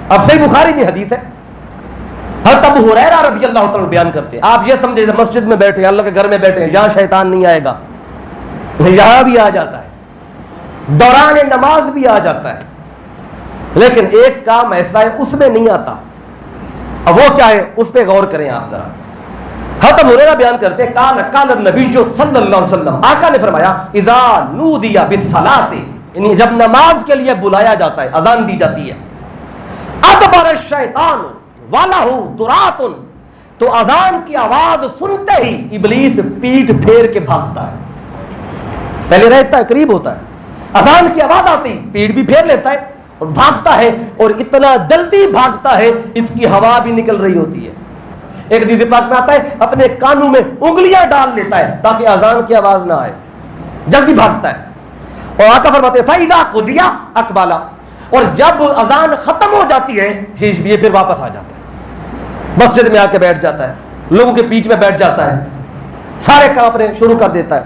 اب صحیح بخاری میں حدیث ہے، حضرت ابو ہریرہ رضی اللہ تعالیٰ بیان کرتے ہیں، آپ یہ سمجھے مسجد میں بیٹھے ہیں، اللہ کے گھر میں بیٹھے ہیں، یہاں شیطان نہیں آئے گا، یہاں بھی آ جاتا ہے، دوران نماز بھی آ جاتا ہے، لیکن ایک کام ایسا ہے اس میں نہیں آتا، اب وہ کیا ہے اس پہ غور کریں آپ ذرا۔ حضرت ابو ہریرہ بیان کرتے ہیں قال النبی صلی اللہ علیہ وسلم، آقا نے فرمایا اذا نودی بالصلاۃ، یعنی جب نماز کے لیے بلایا جاتا ہے، اذان دی جاتی ہے، ادبر الشیطان وَلَهُ دُرَاتٌ، تو اذان کی آواز سنتے ہی ابلیس پیٹھ پھیر کے بھاگتا ہے، پہلے رہتا ہے قریب ہوتا ہے، اذان کی آواز آتی پیٹھ بھی پھیر لیتا ہے اور بھاگتا ہے، اور اتنا جلدی بھاگتا ہے اس کی ہوا بھی نکل رہی ہوتی ہے، ایک حدیث پاک میں آتا ہے اپنے کانوں میں انگلیاں ڈال لیتا ہے تاکہ اذان کی آواز نہ آئے، جلدی بھاگتا ہے، اور آقا فرماتے ہیں فَإِذَا قُضِيَ أَقْبَلَ، اور جب اذان ختم ہو جاتی ہے یہ پھر واپس آ جاتا ہے، مسجد میں آ کے بیٹھ جاتا ہے، لوگوں کے بیچ میں بیٹھ جاتا ہے، سارے کام اپنے شروع کر دیتا ہے،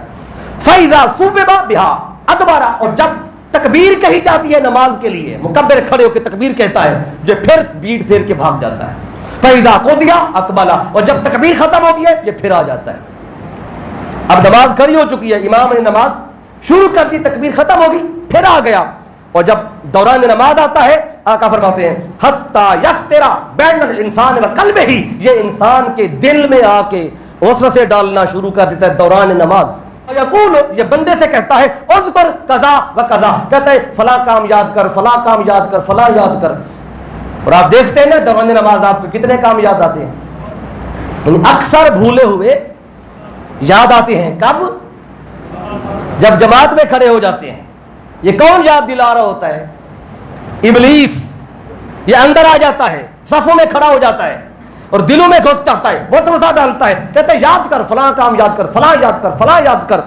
فَإِذَا صُوِبَ بِهَا أَدْبَرَ، اور جب تکبیر کہی جاتی ہے نماز کے لیے، مکبر کھڑے ہو کے تکبیر کہتا ہے، جو پھر پیٹ پھیر کے بھاگ جاتا ہے، فَإِذَا قُضِيَ أَقْبَلَ، اور جب تکبیر ختم ہوتی ہے یہ پھر آ جاتا ہے، اب نماز کھڑی ہو چکی ہے، امام نے نماز شروع کر دی، تکبیر ختم ہوگی، پھر آ گیا، اور جب دوران نماز آتا ہے آقا فرماتے ہیں حتی یخترا بین الانسان وقلبہ، یہ انسان کے دل میں آ کے وسوسے ڈالنا شروع کر دیتا ہے دوران نماز، یقول، یہ بندے سے کہتا ہے اذکر کذا و کذا، کہتا ہے فلاں کام یاد کر، فلاں کام یاد کر، فلاں یاد کر، اور آپ دیکھتے ہیں نا دوران نماز آپ کو کتنے کام یاد آتے ہیں، اکثر بھولے ہوئے یاد آتے ہیں، کب؟ جب جماعت میں کھڑے ہو جاتے ہیں، یہ کون یاد دلا رہا ہوتا ہے؟ ابلیس، یہ اندر آ جاتا ہے، صفوں میں کھڑا ہو جاتا ہے اور دلوں میں گھس جاتا ہے، وسوسہ ڈالتا ہے، کہتا ہے یاد کر فلاں کام یاد کر، فلاں یاد کر، فلاں یاد کر،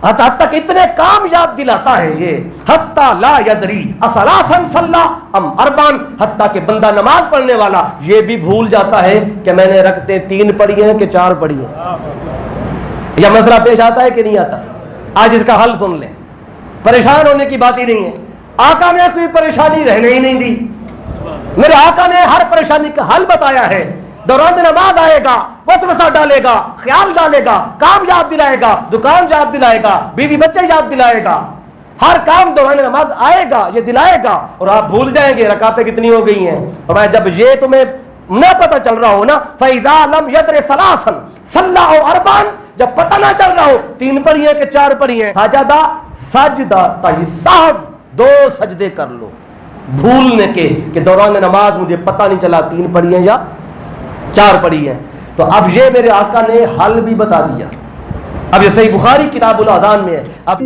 حتیٰ تک اتنے کام یاد دلاتا ہے یہ، حتیٰ لا یدری اثلاثا صلی ام اربعا، حتیٰ کہ بندہ نماز پڑھنے والا یہ بھی بھول جاتا ہے کہ میں نے رکعتیں 3 پڑھی ہیں کہ 4 پڑھی ہیں، یہ مسئلہ پیش آتا ہے کہ نہیں آتا؟ آج اس کا حل سن لیں، پریشان ہونے کی بات ہی نہیں ہے، آقا نے کوئی پریشانی رہنے ہی نہیں دی، میرے آقا نے ہر پریشانی کا حل بتایا ہے، دوران نماز آئے گا، وسوسہ ڈالے گا، خیال ڈالے گا، کام یاد دلائے گا، دکان یاد دلائے گا، بیوی بچے یاد دلائے گا، ہر کام دوران نماز آئے گا، یہ دلائے گا، اور آپ بھول جائیں گے رکعتیں کتنی ہو گئی ہیں، اور جب یہ تمہیں نہ پتہ چل رہا ہو نا، فَإِذَا لَمْ يَدْرِ ثَلَاثًا صَلَّى أَرْبَعًا، جب پتہ نہ چل رہا ہو 3 پڑھی ہیں کہ 4 پڑھی ہیں، سجدہ سہو، 2 سجدے کر لو، بھولنے کے کہ دوران نماز مجھے پتہ نہیں چلا 3 پڑھی ہیں یا 4 پڑھی ہیں، تو اب یہ میرے آقا نے حل بھی بتا دیا، اب یہ صحیح بخاری کتاب الاذان میں ہے، اب